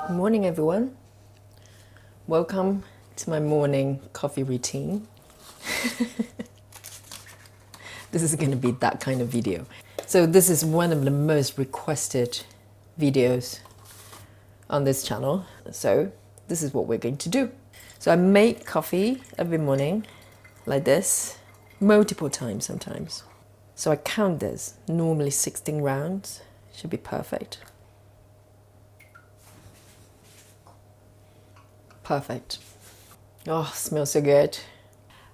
Good morning, everyone. Welcome to my morning coffee routine. This is going to be that kind of video. So this is one of the most requested videos on this channel. So this is what we're going to do. So I make coffee every morning like this, multiple times sometimes. So I count this, normally 16 rounds, should be perfect. Perfect. Oh, smells so good.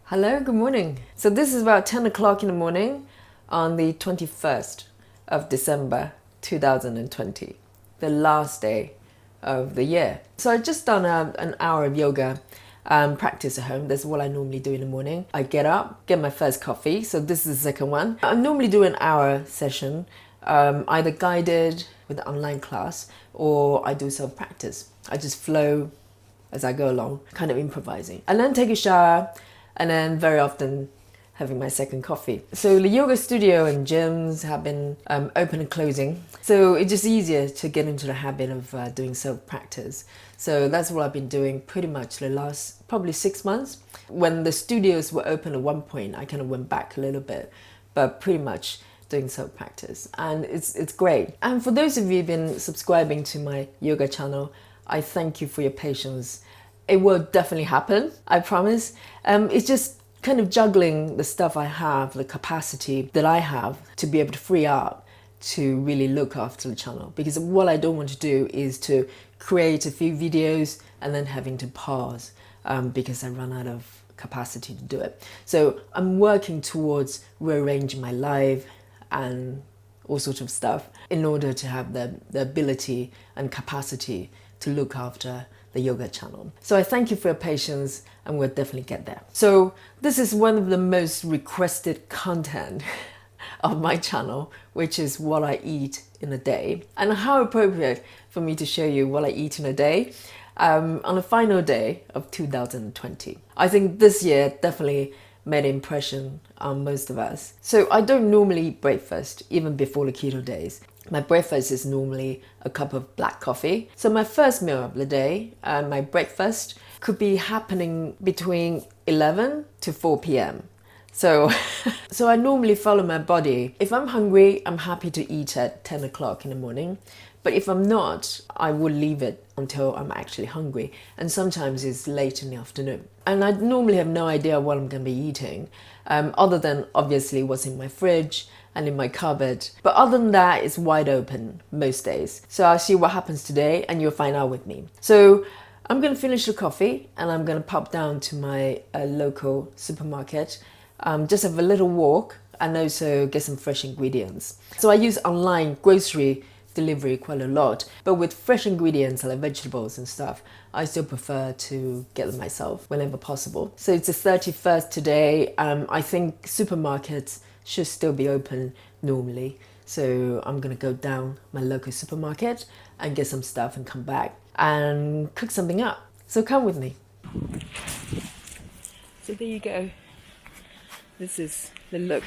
Hello, good morning. So this is about 10 o'clock in the morning on the 21st of December 2020, the last day of the year. So I just done an hour of yoga practice at home. That's what I normally do in the morning. I get up, get my first coffee. So this is the second one. I normally do an hour session, either guided with an online class or I do self-practice. I just flow as I go along, kind of improvising. And then take a shower, and then very often having my second coffee. So the yoga studio and gyms have been open and closing. So it's just easier to get into the habit of doing self-practice. So that's what I've been doing pretty much the last probably 6 months. When the studios were open at one point, I kind of went back a little bit, but pretty much doing self-practice. And it's great. And for those of you who've been subscribing to my yoga channel, I thank you for your patience. It will definitely happen, I promise. It's just kind of juggling the stuff I have, the capacity that I have to be able to free up to really look after the channel. Because what I don't want to do is to create a few videos and then having to pause because I run out of capacity to do it. So I'm working towards rearranging my life and all sorts of stuff in order to have the ability and capacity to look after the yoga channel. So I thank you for your patience and we'll definitely get there. So this is one of the most requested content of my channel, which is what I eat in a day. And how appropriate for me to show you what I eat in a day on the final day of 2020. I think this year definitely made an impression on most of us. So I don't normally eat breakfast, even before the keto days. My breakfast is normally a cup of black coffee. So my first meal of the day, my breakfast, could be happening between 11 to 4 p.m. So I normally follow my body. If I'm hungry, I'm happy to eat at 10 o'clock in the morning. But if I'm not, I will leave it until I'm actually hungry. And sometimes it's late in the afternoon. And I normally have no idea what I'm going to be eating, other than obviously what's in my fridge and in my cupboard. But other than that, it's wide open most days. So I'll see what happens today and you'll find out with me. So I'm going to finish the coffee and I'm going to pop down to my local supermarket, just have a little walk and also get some fresh ingredients. So I use online grocery delivery quite a lot, but with fresh ingredients like vegetables and stuff, I still prefer to get them myself whenever possible. So it's the 31st today. I think supermarkets should still be open normally. So I'm gonna go down my local supermarket and get some stuff and come back and cook something up. So come with me. So there you go. This is the look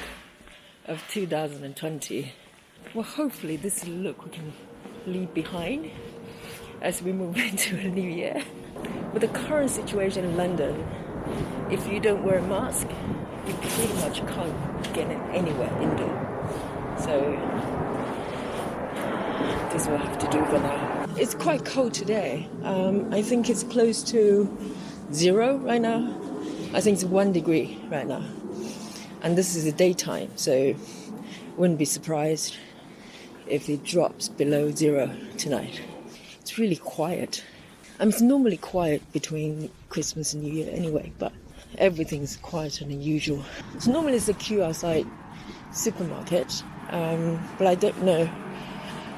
of 2020. Well, hopefully this is the look we can leave behind as we move into a new year. With the current situation in London, if you don't wear a mask, you pretty much can't get it anywhere indoor. So this is what I have to do for now. It's quite cold today. I think it's close to 0 right now. I think it's 1 degree right now. And this is the daytime, so wouldn't be surprised if it drops below 0 tonight. It's really quiet. It's normally quiet between Christmas and New Year anyway, but everything's quieter than usual. So normally it's a queue outside supermarket, but I don't know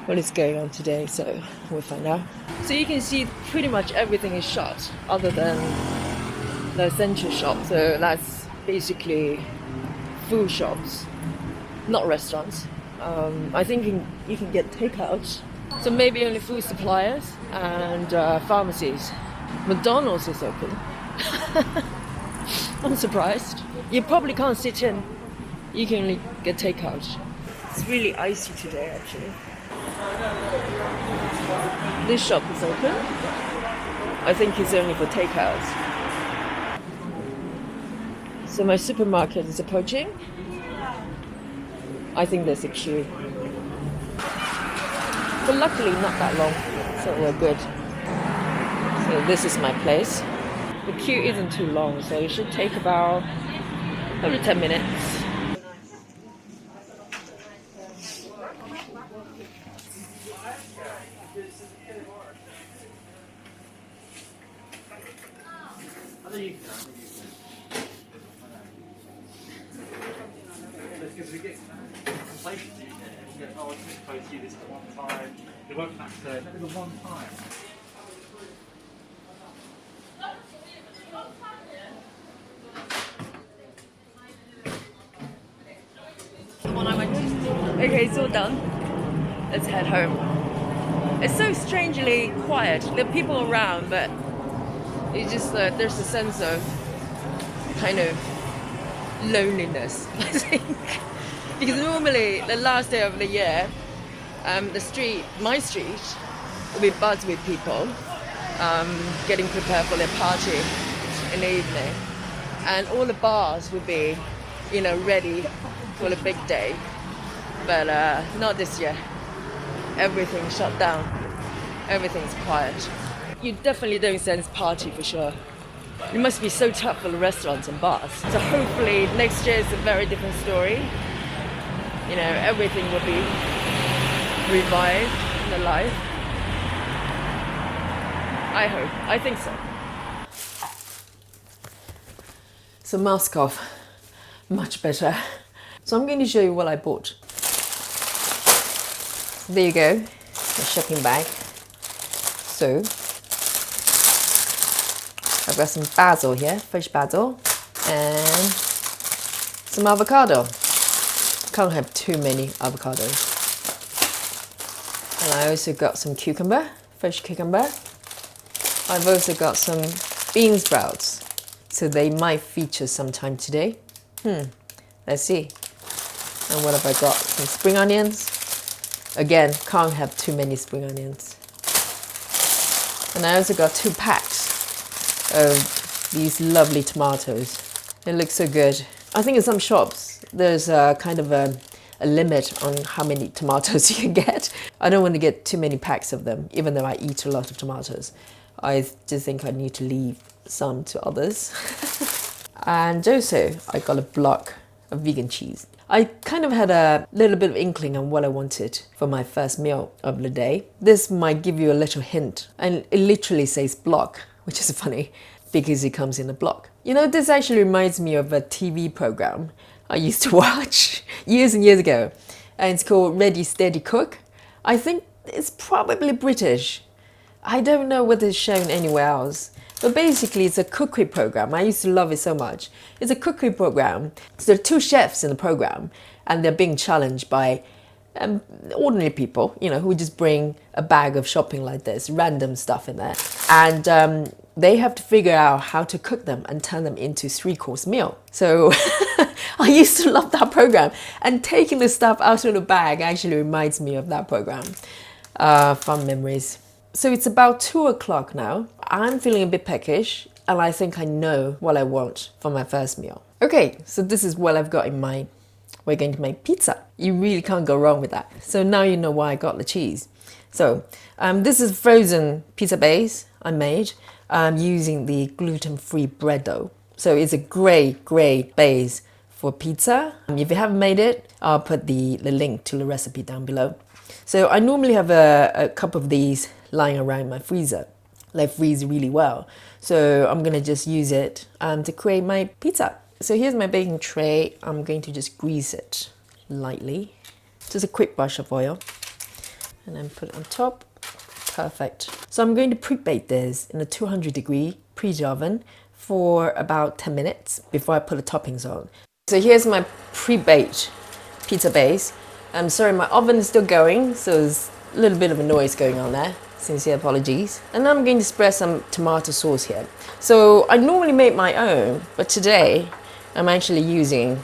what is going on today, so we'll find out. So you can see pretty much everything is shut other than the essential shop. So that's basically food shops, not restaurants. I think you can get takeout. So maybe only food suppliers and pharmacies. McDonald's is open. I'm surprised. You probably can't sit in. You can only get takeout. It's really icy today, actually. this shop is open. I think it's only for takeouts. So my supermarket is approaching. I think there's a queue. But luckily not that long, so we're good. So this is my place. The queue isn't too long, so it should take about maybe 10 minutes. Because we get complaints, you get, oh, I just supposed to do this at one time. It won't matter. That was one time. The one I went to. Okay, it's all done. Let's head home. It's so strangely quiet. There are people around, but it's just there's a sense of kind of loneliness, I think. Because normally the last day of the year, my street, will be buzzed with people getting prepared for their party in the evening, and all the bars would be, ready for the big day. But not this year. Everything's shut down. Everything's quiet. You definitely don't sense party for sure. It must be so tough for the restaurants and bars. So hopefully next year is a very different story. Everything will be revived in the life. I hope. I think so. So mask off. Much better. So I'm going to show you what I bought. There you go. The shopping bag. So I've got some basil here, fresh basil, and some avocado. Can't have too many avocados. And I also got some cucumber, fresh cucumber. I've also got some bean sprouts, so they might feature sometime today. Let's see. And what have I got? Some spring onions. Again, can't have too many spring onions. And I also got 2 packs of these lovely tomatoes. They look so good. I think in some shops there's a kind of a limit on how many tomatoes you can get. I don't want to get too many packs of them, even though I eat a lot of tomatoes. I just think I need to leave some to others. And also I got a block of vegan cheese. I kind of had a little bit of inkling on what I wanted for my first meal of the day. This might give you a little hint, and it literally says block, which is funny because it comes in a block. This actually reminds me of a TV program I used to watch years and years ago, and it's called Ready Steady Cook. I think it's probably British. I don't know whether it's shown anywhere else. But basically, it's a cookery program. I used to love it so much. It's a cookery program. So there are 2 chefs in the program, and they're being challenged by ordinary people, who just bring a bag of shopping like this, random stuff in there. And they have to figure out how to cook them and turn them into 3-course meal. So I used to love that program. And taking the stuff out of the bag actually reminds me of that program. Fun memories. So it's about 2 o'clock now. I'm feeling a bit peckish, and I think I know what I want for my first meal. Okay, so this is what I've got in mind. We're going to make pizza. You really can't go wrong with that. So now you know why I got the cheese. So this is frozen pizza base I made using the gluten-free bread dough. So it's a great base for pizza. If you haven't made it, I'll put the link to the recipe down below. So I normally have a cup of these lying around my freezer. They freeze really well. So I'm gonna just use it to create my pizza. So here's my baking tray. I'm going to just grease it lightly. Just a quick brush of oil. And then put it on top. Perfect. So I'm going to pre-bake this in a 200-degree preheat oven for about 10 minutes before I put the toppings on. So here's my pre-baked pizza base. I'm sorry, my oven is still going, so there's a little bit of a noise going on there. Sincere apologies. And I'm going to spread some tomato sauce here. So I normally make my own, but today I'm actually using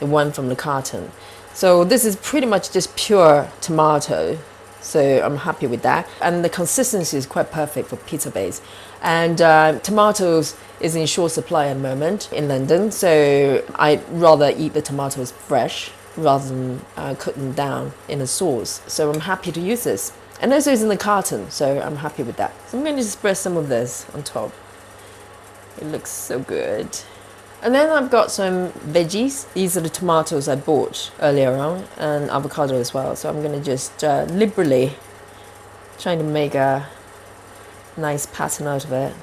the one from the carton. So this is pretty much just pure tomato So I'm happy with that. And the consistency is quite perfect for pizza base. And tomatoes is in short supply at the moment in London. So I'd rather eat the tomatoes fresh rather than cook them down in a sauce. So I'm happy to use this. And also it's in the carton, so I'm happy with that. So I'm going to spread some of this on top. It looks so good. And then I've got some veggies. These are the tomatoes I bought earlier on, and avocado as well. So I'm going to just liberally trying to make a nice pattern out of it.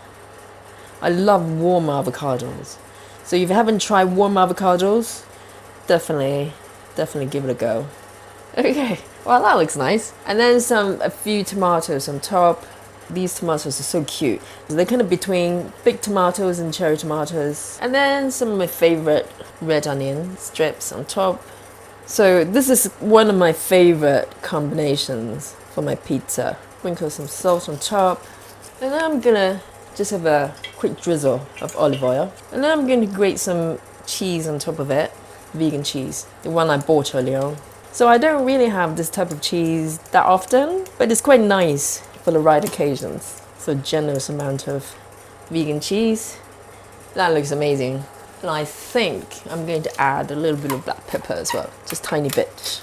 I love warm avocados. So if you haven't tried warm avocados, definitely give it a go. Okay, well that looks nice. And then a few tomatoes on top. These tomatoes are so cute. They're kind of between big tomatoes and cherry tomatoes. And then some of my favorite red onion strips on top. So this is one of my favorite combinations for my pizza. Sprinkle some salt on top. And then I'm gonna just have a quick drizzle of olive oil. And then I'm going to grate some cheese on top of it. Vegan cheese, the one I bought earlier on. So I don't really have this type of cheese that often, but it's quite nice for the right occasions. So generous amount of vegan cheese. That looks amazing. And I think I'm going to add a little bit of black pepper as well, just tiny bit.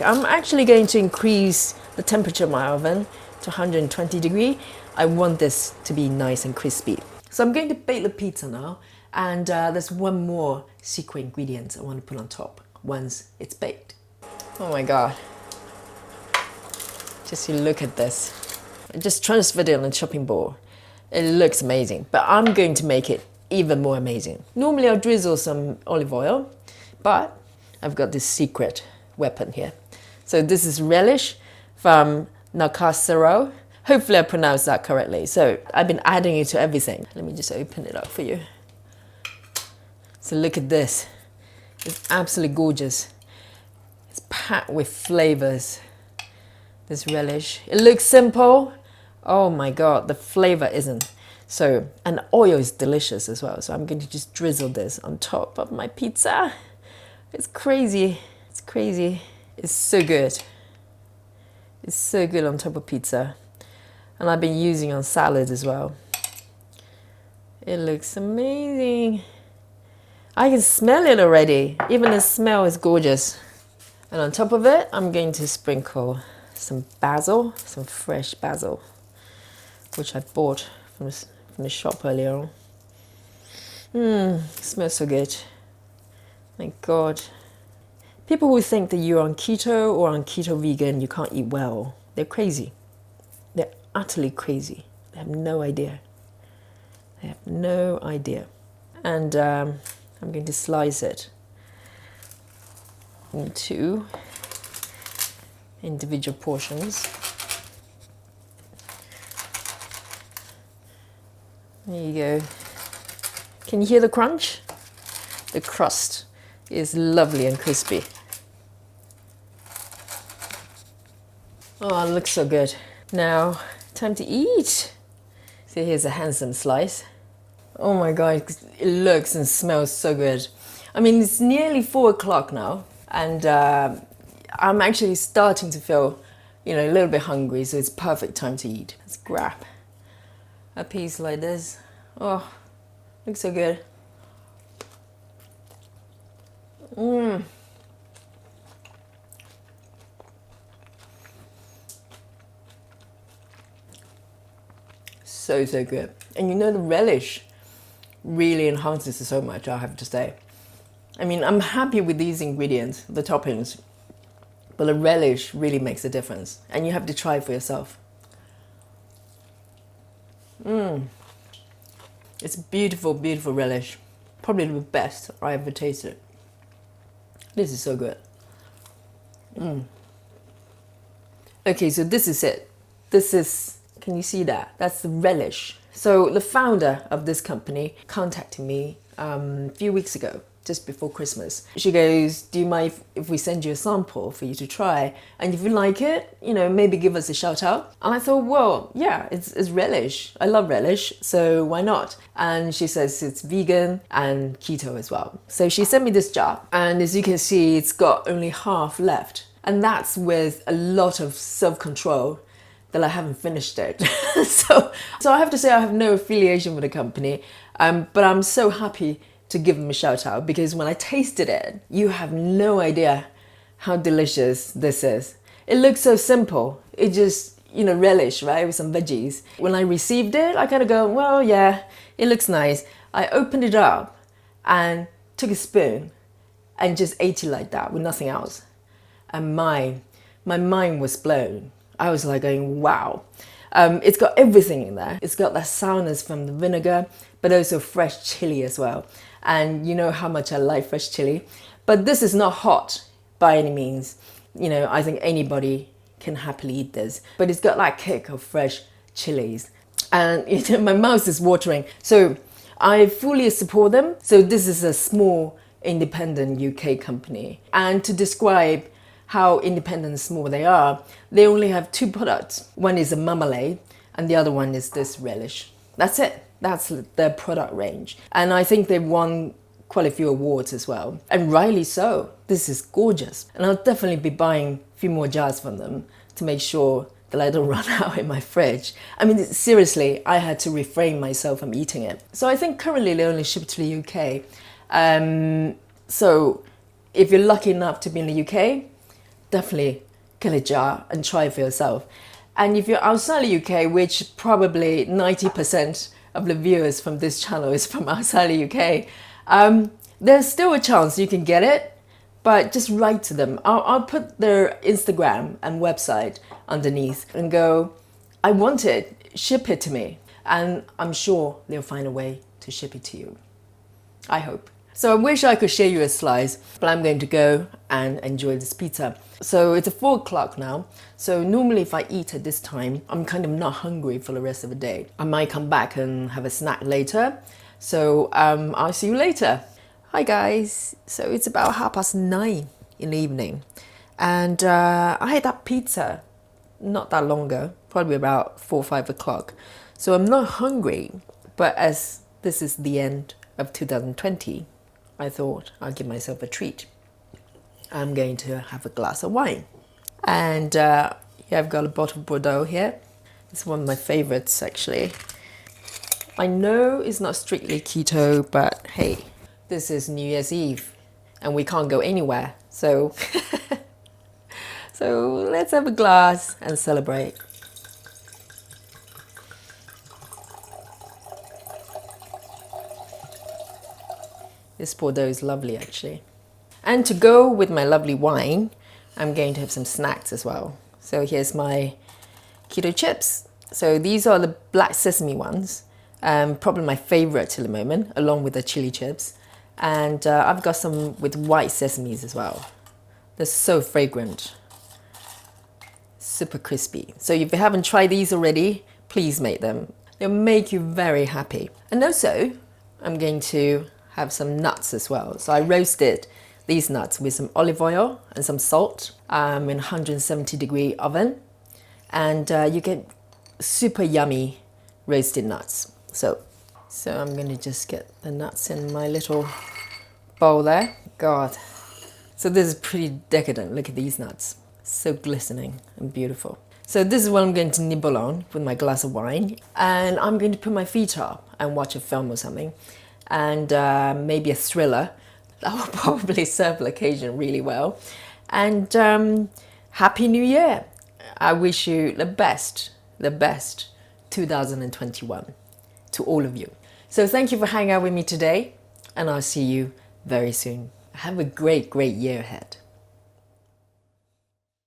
I'm actually going to increase the temperature of my oven to 120 degrees. I want this to be nice and crispy. So I'm going to bake the pizza now, and there's one more secret ingredient I want to put on top once it's baked. Oh my god. Just you look at this. I just transferred it on a chopping board. It looks amazing, but I'm going to make it even more amazing. Normally I'll drizzle some olive oil, but I've got this secret weapon here. So this is Relish from Nakasero. Hopefully I pronounced that correctly. So I've been adding it to everything. Let me just open it up for you. So look at this. It's absolutely gorgeous. It's packed with flavors. This relish. It looks simple. Oh my god, the flavor isn't. So, and the oil is delicious as well. So I'm going to just drizzle this on top of my pizza. It's crazy. It's crazy. It's so good. It's so good on top of pizza. And I've been using on salad as well. It looks amazing. I can smell it already. Even the smell is gorgeous. And on top of it, I'm going to sprinkle some basil, some fresh basil, which I bought from the shop earlier on. Smells so good. My god. People who think that you're on keto or on keto vegan, you can't eat well. They're crazy. They're utterly crazy. They have no idea. They have no idea. And I'm going to slice it into individual portions. There you go. Can you hear the crunch? The crust is lovely and crispy. Oh, it looks so good. Now, time to eat. So here's a handsome slice. Oh my god, it looks and smells so good. I mean, it's nearly 4 o'clock now, and I'm actually starting to feel, a little bit hungry, so it's perfect time to eat. Let's grab a piece like this. Oh, looks so good. So good. And the relish really enhances it so much, I have to say. I mean, I'm happy with these ingredients, the toppings, but the relish really makes a difference, and you have to try it for yourself. It's beautiful, beautiful relish. Probably the best I ever tasted. This is so good. Okay, so this is it. Can you see that? That's the relish. So the founder of this company contacted me a few weeks ago, just before Christmas. She goes, do you mind if we send you a sample for you to try? And if you like it, maybe give us a shout out. And I thought, well, yeah, it's relish. I love relish, so why not? And she says it's vegan and keto as well. So she sent me this jar, and as you can see, it's got only half left. And that's with a lot of self-control that I haven't finished it. so I have to say I have no affiliation with the company, but I'm so happy to give them a shout out, because when I tasted it, you have no idea how delicious this is. It looks so simple. It just, relish, right, with some veggies. When I received it, I kind of go, well, yeah, it looks nice. I opened it up and took a spoon and just ate it like that with nothing else. And my mind was blown. I was like going, wow. It's got everything in there. It's got that sourness from the vinegar, but also fresh chili as well. And you know how much I like fresh chili. But this is not hot by any means. I think anybody can happily eat this. But it's got that kick of fresh chilies. And my mouth is watering. So I fully support them. So this is a small independent UK company. And to describe how independent and small they are, they only have 2 products. One is a marmalade and the other one is this relish. That's it. That's their product range. And I think they've won quite a few awards as well. And rightly so. This is gorgeous. And I'll definitely be buying a few more jars from them to make sure that I don't run out in my fridge. I mean, seriously, I had to refrain myself from eating it. So I think currently they only ship to the UK. So if you're lucky enough to be in the UK, definitely get a jar and try it for yourself. And if you're outside the UK, which probably 90% of the viewers from this channel is from outside the UK, there's still a chance you can get it, but just write to them. I'll put their Instagram and website underneath and go, I want it, ship it to me. And I'm sure they'll find a way to ship it to you. I hope. So I wish I could share you a slice, but I'm going to go and enjoy this pizza. So it's 4 o'clock now. So normally if I eat at this time, I'm kind of not hungry for the rest of the day. I might come back and have a snack later. So I'll see you later. Hi guys. So it's about 9:30 in the evening. And I had that pizza not that long ago, probably about 4 or 5 o'clock. So I'm not hungry, but as this is the end of 2020, I thought I'd give myself a treat. I'm going to have a glass of wine. And yeah, I've got a bottle of Bordeaux here. It's one of my favorites, actually. I know it's not strictly keto, but hey, this is New Year's Eve and we can't go anywhere. So, so let's have a glass and celebrate. This Bordeaux is lovely, actually. And to go with my lovely wine, I'm going to have some snacks as well. So here's my keto chips. So these are the black sesame ones, probably my favorite till the moment, along with the chili chips. And I've got some with white sesames as well. They're so fragrant, super crispy. So if you haven't tried these already, please make them. They'll make you very happy. And also, I'm going to have some nuts as well. So I roasted these nuts with some olive oil and some salt in 170-degree oven. And you get super yummy roasted nuts. So I'm going to just get the nuts in my little bowl there. God. So this is pretty decadent. Look at these nuts. So glistening and beautiful. So this is what I'm going to nibble on with my glass of wine. And I'm going to put my feet up and watch a film or something. And maybe a thriller. That will probably serve the occasion really well. And Happy New Year. I wish you the best 2021 to all of you. So thank you for hanging out with me today, and I'll see you very soon. Have a great year ahead.